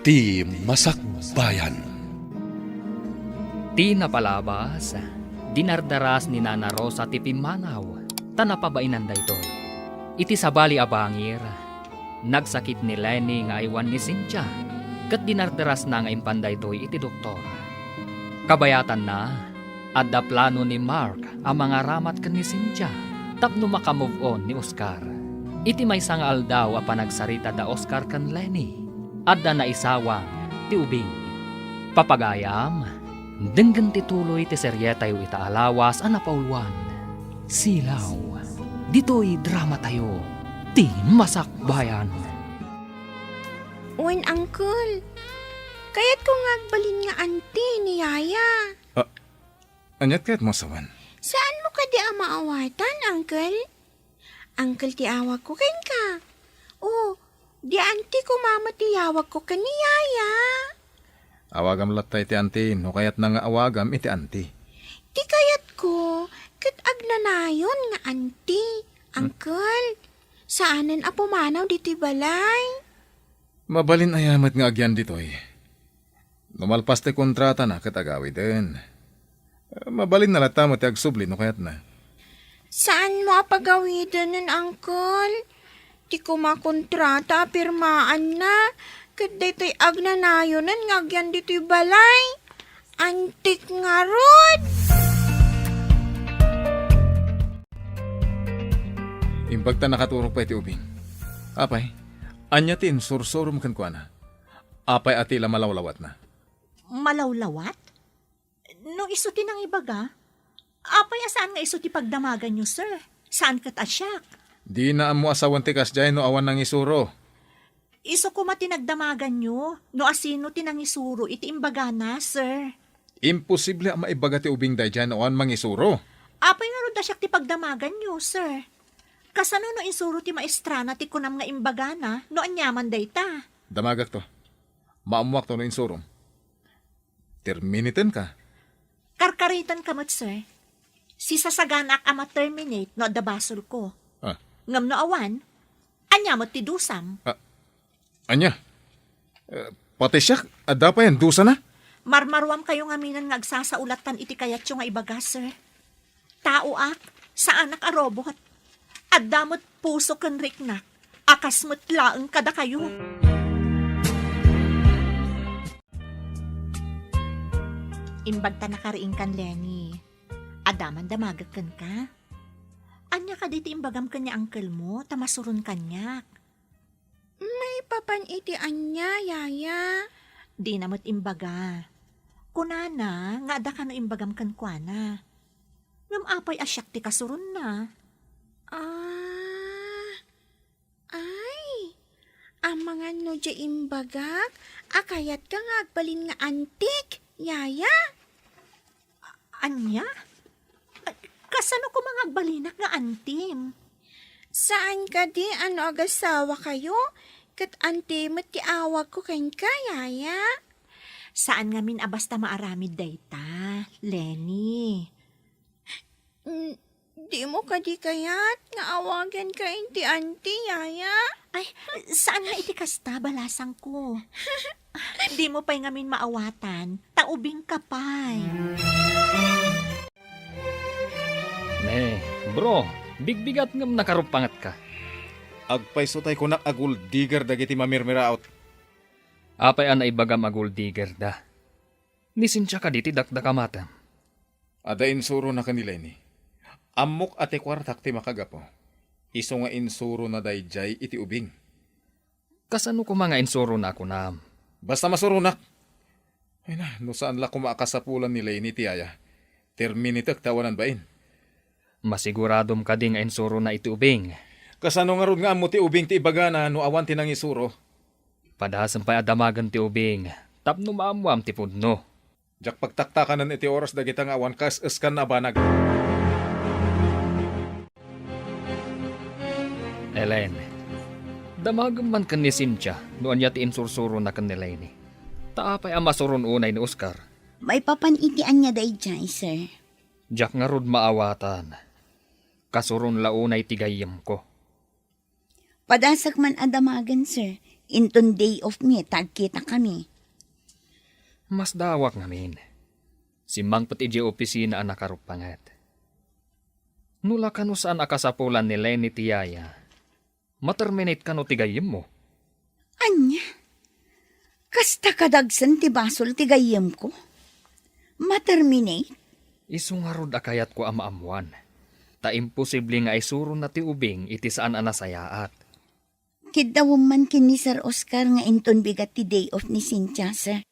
Ti Masakbayan. Ti napalabas, dinardaras ni Nana Rosa ti Pimanaw, tanapabainan da ito. Iti sabali abangir, nagsakit ni Lenny nga aywan ni Cynthia, kat dinardaras na nga impanda ito iti doktor. Kabayatan na, adda plano ni Mark ang mga ramat kan ni Cynthia, tapno makamove on ni Oscar. Iti may sangal daw a panagsarita da Oscar kan Lenny, adda na isawang ti ubing. Papagayam, denggan ti tuloy ti seryetay ita alawas a napauluan. Silaw, dito'y drama tayo, ti Masakbayan. Uwan, Uncle. Kaya't ko ngagbalin nga auntie ni Yaya. Anyat kaya't mo sawan? Saan mo ka di maawatan, Uncle? Uncle, ti awag ko ken ka. Oh, di auntie ko mama ti awag ko ka ni Yaya. Awagam latay ti auntie, no kaya't na nga awagam iti auntie. Di kayat ko, kat agnanayon nga auntie. Uncle, saanan a pumanaw diti balay? Mabalin ayamat nga agyan ditoy. Numalpas ti kontrata na katagawi din. Mabalin na lata mo ti agsubli no kaya't na. Saan mo apagawidan nun, Uncle? Di ko makontrata, pirmaan na. Kat dito'y agnanayonan nga agyan dito'y balay. Antik nga rod. Imbagta nakaturok pa iti ubing. Apay, anya tin sursurum kan kwa na. Apay atila malawlawat na. Malawlawat? No iso ti nang ibaga? Apay asaan nga iso ti pagdamagan nyo, sir? Saan kat asyak? Di na mo asawan ti kasjay no awan ng isuro. Iso ko matinagdamagan nyo, no asino ti nang isuro iti imbaga na, sir. Imposible ang maibaga ti ubing day dyan awan mang isuro. Apay nga ron asyak ti pagdamagan nyo, sir. Kasano no isuro ti maestrana ti kunam nga imbaga na, no anyaman day ta? Damagak to. Maamuak to no insurom. Terminitin ka. Karkaritan kamot, sir. Si sasaganak ama terminate no adda basol ko. Ngam no awan, anyamot ti dusam. Anya? Pati siya, adda pa yan, dusa na? Marmarwam kayo nga minan nga agsasaulatan iti kayat yung nga ibaga, sir. Tao ak, sa anak a robot. Addamot puso kan riknak, akasmot laeng kada kayo. Imbagta na kariing kan Lenny. Adaman damagak kan ka. Anya ka diti imbagam kanya uncle mo, tamasurun kanyak. May papan iti anya, Yaya. Di namot imbaga. Kunana, nga ada ka no imbagam kan kuana. Ngam apay asyak ti kasurun na. Ay, ang mga no dya imbagak, akayat ka nga agbalin nga antik, Yaya. Anya? Kasano ko mga agbalinak nga antim? Saan ka di, ano agasawa kayo? Kat antim at tiawag ko ken ka, Yaya. Saan nga min abasta maaramid dayta, Lenny? Di mo ka di kayat nga awagan ka inti auntie, Yaya. Ay, saan nga iti kasta balasang ko? Di mo pa'y ngamin maawatan, taubing kapay. Bro, bigbigat ngam nakarupangat ka. Agpaisutay ko na agul digger dagiti mamirmiraot. Apay ana ibagam agul digger da. Nisincha ka diti dakdakamata. Ada insuro na kanila ini. Amok ati kwartak ti makagapo. Iso nga insuro na dayjay iti ubing. Kasano ko mga insuro na ako na? Basta masurunak. Ay na, no saan la kumakasapulan nila ini ti Aya. Terminitek tawanan bain. Masiguradom ka ding insuro na iti ubing. Kasano nga ron nga amo ti ubing ti ibaga na no awan ti nang isuro. Padahasang pa'y adamagan ti ubing. Tapno maamuam ti pudno. Jak pagtaktakanan iti oras dagita nga awan kas eskan na banag. Ellen, damagam man kan ni Cynthia noon yati insursuro na kan ni Lenny. Taapay ang masuron unay ni Oscar. May papanitian niya day dyan, sir. Jak nga rod maawatan. Kasuron launay tigayam ko. Padasak man adamagan, sir. Inton day off mi, tagkita kami. Mas dawak ngamin. Si Mang pati di opisina ang nakarupangat. Nula kano saan akasapulan ni Lenny Tiyaya. Materminate kano tigayim mo. Anya? Kasta kadagsan ti basol ti gayem ko? Materminate? Isungarod akayat ko amaamuan. Ta imposible nga isuro na ti ubing iti saan anasayaat. Kidawom man kin ni Sir Oscar nga inton bigat ti day off ni Cynthia, sir.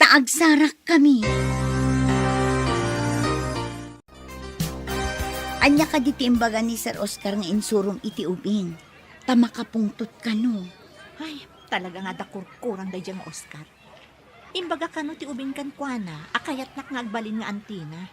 Taagsarak kami. Anya ka di ti imbaga ni Sir Oscar nga insurom iti ubing. Ta makapungtot ka no. Ay, talaga nga dakurkurang day dyan nga Oscar. Imbaga ka no ti ubing kan kuana, akayat nak ngagbalin nga antina.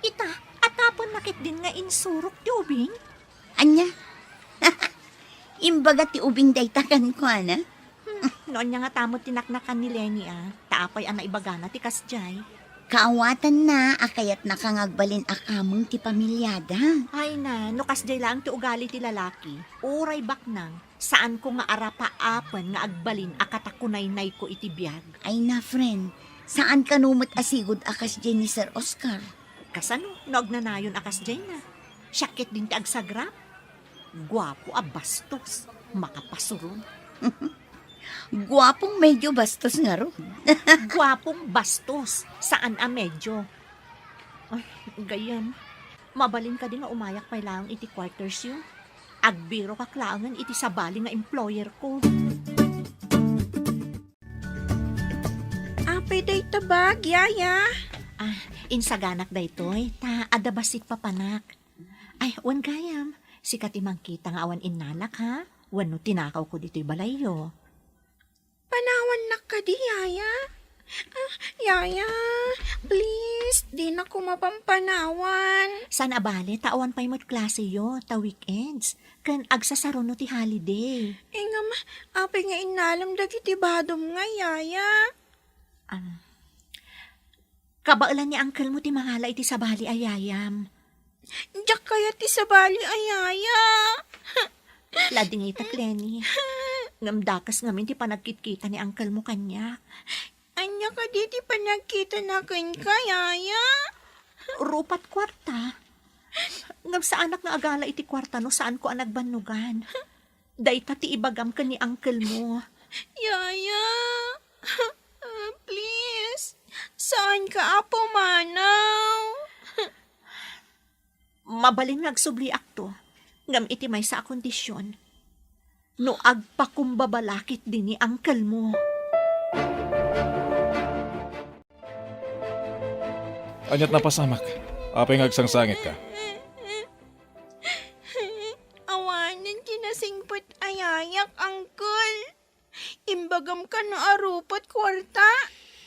Ita, atapon nakit din nga insurok ti ubing? Anya? Imbaga ti ubing daytakan ko, ana? Noon niya nga tamot tinaknakan ni Lenny taapay ang naibagana ti kasjay. Kaawatan na, akayat nakangagbalin akamong ti pamilyada. Ay na, no kasjay lang ti ugali ti lalaki, uray baknang, saan ko nga arapaapan nga agbalin akatakunay-nay ko iti biyag. Ay na, friend, saan ka numot asigod akas dyan ni Sir Oscar? Kasano, noog na nayon akasjay na. Syakit din ti agsagrap. Guwapo bastos, makapasurong. Guwapong medyo bastos nga ron. Guwapong bastos, saan a medyo. Ay, gayan. Mabalin ka din nga umayak pa lang iti quarters yun. Agbiro ka klaangan iti sabali nga employer ko. Apay day tabag, yaya. Insaganak daytoy, ta adabasit papanak. Ay, wan gayam, sikat imang kita nga awan innalak ha. Wan no tinakaw ko dito'y balayo. Panawan na ka di, yaya. Yaya, please, di na ko mapampanawan. San abale, tawan pa'y mo't klase yo, ta weekends. Kan agsasaron no ti holiday. Nga ma, apay nga inalam dagiti badom nga, yaya. Kabailan ni uncle mo ti mangala iti sabali ayayam. Diyak kaya ti sabali ayaya. Lading itak, Lenny. Ngamdakas ngamin ti panagkit-kita ni uncle mo kanya. Anya ka di ti panagkita na kin ka, yaya. Rupat kwarta. Ngam sa anak nga agala iti kwarta no saan ko ang nagbanugan. Dayta ti ibagam ka ni uncle mo. Yaya, please, saan ka apo manaw? Mabalin nagsubli akto. Ngam iti may sa kondisyon. No agpakumbabalakit din ni uncle mo. Anyat na pasamak. Apay ngagsangsangit ka. Awanan kinasingpot ayayak, angkol. Imbagam ka no arupot kwarta.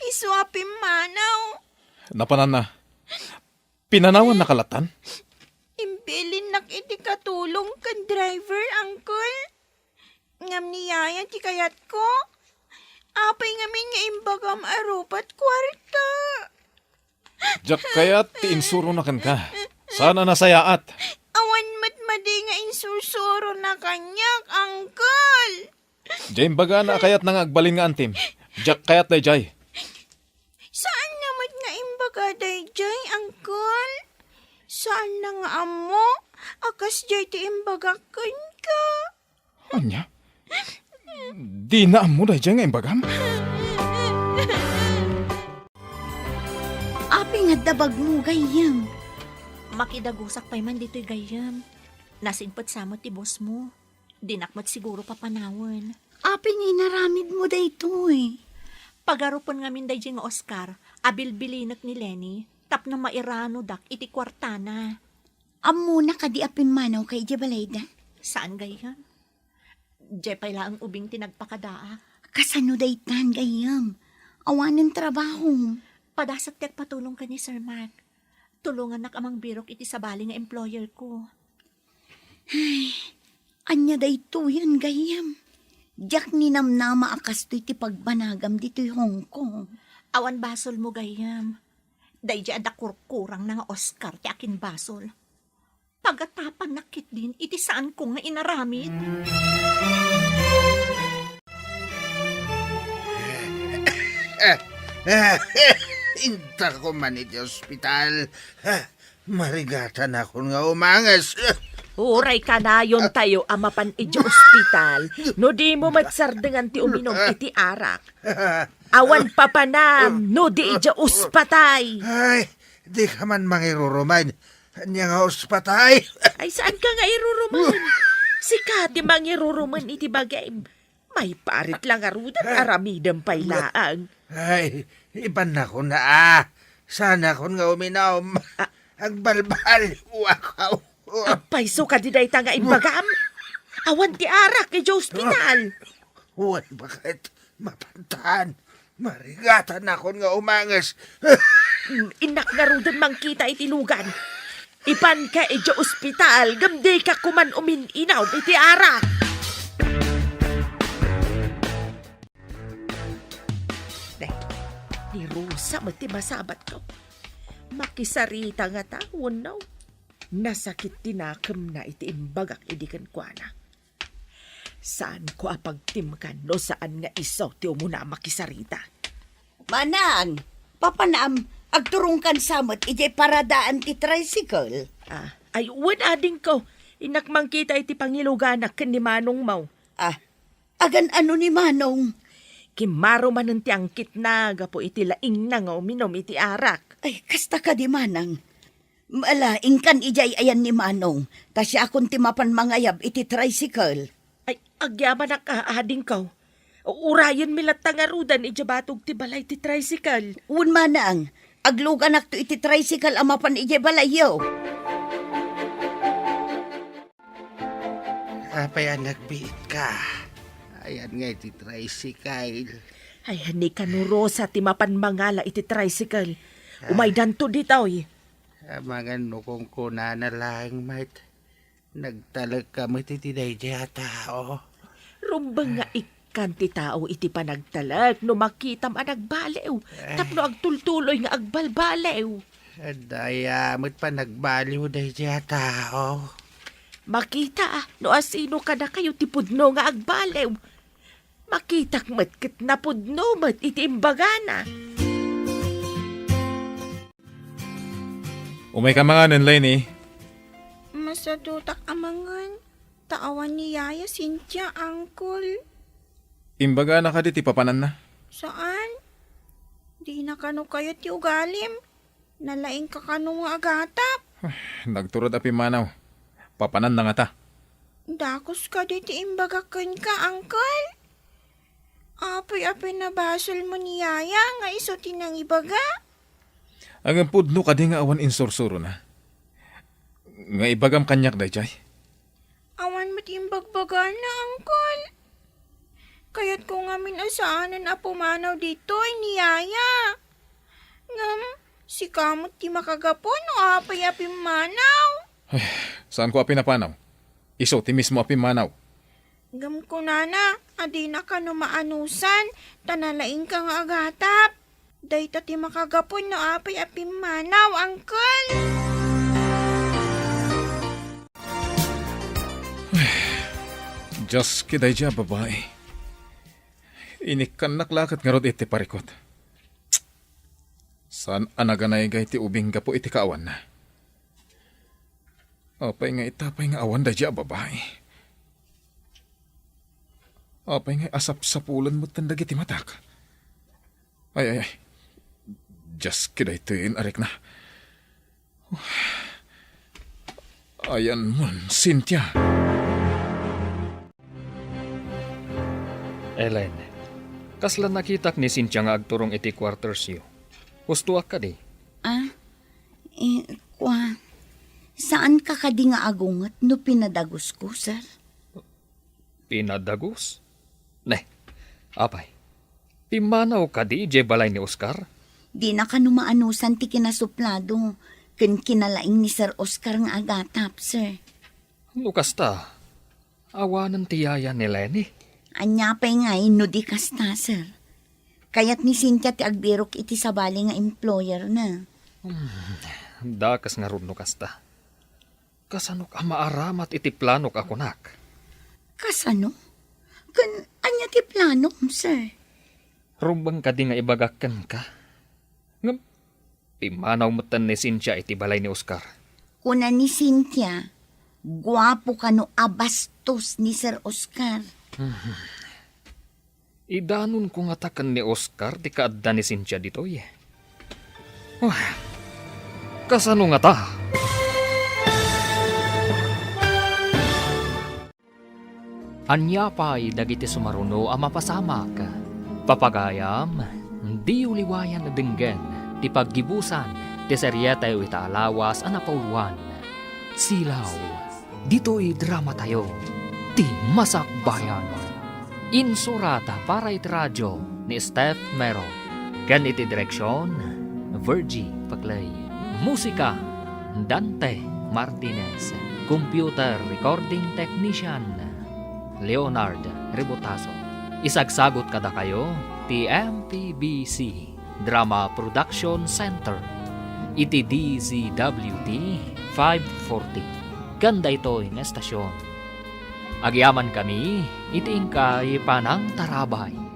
Iswapim manaw. Napanan na. Pinanawan na kalatan? Imbilin nak iti katulong kan driver, angkol. Ngam niyaya ti kayat ko. Apay ngamin nga imbagam arupat kwarta. Diyak kaya ti insuro na kan ka. Sana nasayaat. Awan matmadi nga insusuro na kanyak, angkol. Diyan baga na kayat nang agbalin nga antim. Diyak kayat na jay. Saan naman nga imbaga dayjay, angkol? Saan na nga amo? Akas jay ti imbaga kan ka. Anya? Di na amo na jay nga imbagam. Api nga dabag mo, gayam. Makidagusak pa'y man dito'y gayam. Nasingpot sa mo ti boss mo. Dinakmat siguro papanawan. Api nga inaramid mo dayto eh. Pagarupon nga min day nga Oscar, abilbilinak ni Lenny, tap na mairano dak iti kwartana. Amo na kadi apin manaw kay Jabalayda. Saan gayam? Jepay lang ang ubing tinagpakadaa. Kasano daytan, gayam. Awanan trabaho. Padasak tek patulong ka ni Sir Mark. Tulungan nak amang birok iti sabali nga employer ko. Anya dayto yan, gayam. Diyak ni namnama akas to'y ti pagbanagam dito'y Hong Kong. Awan basol mo gayam. Day di ada kurkurang na nga Oscar ti akin basol. Pagatapan nakit din iti saan ko nga inaramid. Inta ko man iti ospital. Marigatan ako nga umangas. Uray ka na yon tayo amapan iti ospital. No di mo matsardengan ti uminom iti arak. Awan papanam, no di iti ospatay. Ay, di ka man mangiruruman. Anya nga ospatay. Ay saan ka nga iruruman? Sika ti mangiruruman iti bagay. May parit lang arudan aramidang pailaang. Ay, iban na ko na. Sana ko nga uminom. Agbalbal, wakaw. Apay so ka di day tanga imbagam. Awan ti arak iti ospital. Uwan, bakit? Mapantahan. Marigatan ako nga umangas. Inak na rudan mangkita iti lugan. Ipan ka iti ospital, gamday ka kuman uminaw iti arak. Ni Rosa, mati masabat ko. Makisarita nga tawon no. Nasakit tinakam na iti imbagak idikan kwa na. Saan ko apagtimkan no saan nga isaw ti umuna makisarita. Manang, papanam, agturong kan samot, iti paradaan ti tricycle. Ay uwan ading ko. Inak mangkita iti pangiluganak ken ni Manong Mau. Agan ano ni Manong? Kimaro man ang tiangkit na, gapo iti laing na nga uminom iti arak. Ay, kasta ka di Manang. Malaing kan ijay ayan ni Manong, ta siya akong timapan mangayab iti tricycle. Ay, agyaman ang kaading ko. Urayan milat tangarudan ijabatog ti balay ti tricycle. Un Manang, aglugan to iti tricycle amapan ijay balayo. Apay nagbiit ka. Ayan nga iti tricycle. Ay, hani ka no Rosa, timapan mangala iti tricycle. Umaydan to ditoy. Mga nukong kuna na lang, mate. Nagtalag kami iti dayjay tao. Rumbang nga ikan ti tao iti panagtalag, no makitam ang nagbalew. Tapno agtultuloy nga agbalbalew. Daya, mo't pa nagbaliw dayjay tao. Makita no asino ka na kayo ti pudno nga agbalew. Makitak matkit na pudno mat iti imbagana. Umay ka mga nanlay Masadutak amangan. Taawan ni Yaya, Cynthia, Uncle. Imbaga na ka di ti papanan na. Saan? Di na kano kayo ti ugalim. Nalaing ka kano nga agatap. Nagturod api manaw. Papanan na nga ta. Dakos ka di ti imbagakan ka, Uncle. Apoy-apoy na basol mo ni Yaya nga iso tinang ibaga. Ang pudno ka di nga awan insursuro na. Nga ibagam kanyak dayjay. Awan mo't imbagbaga na, Uncle. Kaya't ko nga minasaanan na pumanaw dito ni Yaya. Ngam, si kamot ti makagapon o apay-api manaw. Saan ko api napanaw? Iso ti mismo api manaw. Ngam ko nana, adi na ka no maanusan, tanalaing ka nga agatap. Dayta ti makagapon no apay-api manaw, Uncle. Diyos kiday dya, babae. Inikan naklakat nga rod iti parikot. Saan anaganay gay ti ubing gapo iti kaawan na? Apay nga itapay nga awan da dya, babae. Apay nga asap-sapulan mo tandag iti matak. Ay. Diyos kiday tuyin, arik na. Ayan mo, Cynthia. Ellen, kasla nakitak ni Cynthia nga agturong iti quarters yu. Hustuak ka di. Saan ka kadi nga agungat no pinadagos ko, sir? Pinadagos? Ne, apay. Pimanaw ka di, je balay ni Oscar? Di na ka numaanusan ti kinasuplado. Ken kinalaing ni Sir Oscar nga agatap, sir. Lukas ta, awanan tiyaya ni Lenny. Anyapay nga no di kasta, sir. Kaya't ni Cynthia ti agbirok iti sabali nga employer na. Dakas nga rudno kasta. Kasanok ang maaramat iti planok ako nak. Kasano? Anya ti plano, sir? Rubang ka di nga ibagakan ka. Nga, pimanaw mo tan ni Cynthia iti balay ni Oscar. Kuna ni Cynthia, guwapo ka no abastos ni Sir Oscar. Idanon ko nga takan ni Oscar di kaadda ni Cynthia ditoy. Kasano nga ta? Anya pa'y dagiti sumaruno ang mapasamak. Papagayam, di uliwayan na dinggen, ti paggibusan, ti seryeta yu itaalawas ang napauluan. Silaw, dito'y drama tayo, ti Masakbayan. Insurata para iti radyo ni Steph Mero. Kan iti direksyon, Virgie Paclay. Musika, Dante Martinez. Computer Recording Technician, Leonard Rebotaso. Isagsagot kada kayo, TMPBC Drama Production Center. Iti DZWT 540. Ganda ito'y na estasyon. Agyaman kami, iti ingkay panang tarabay.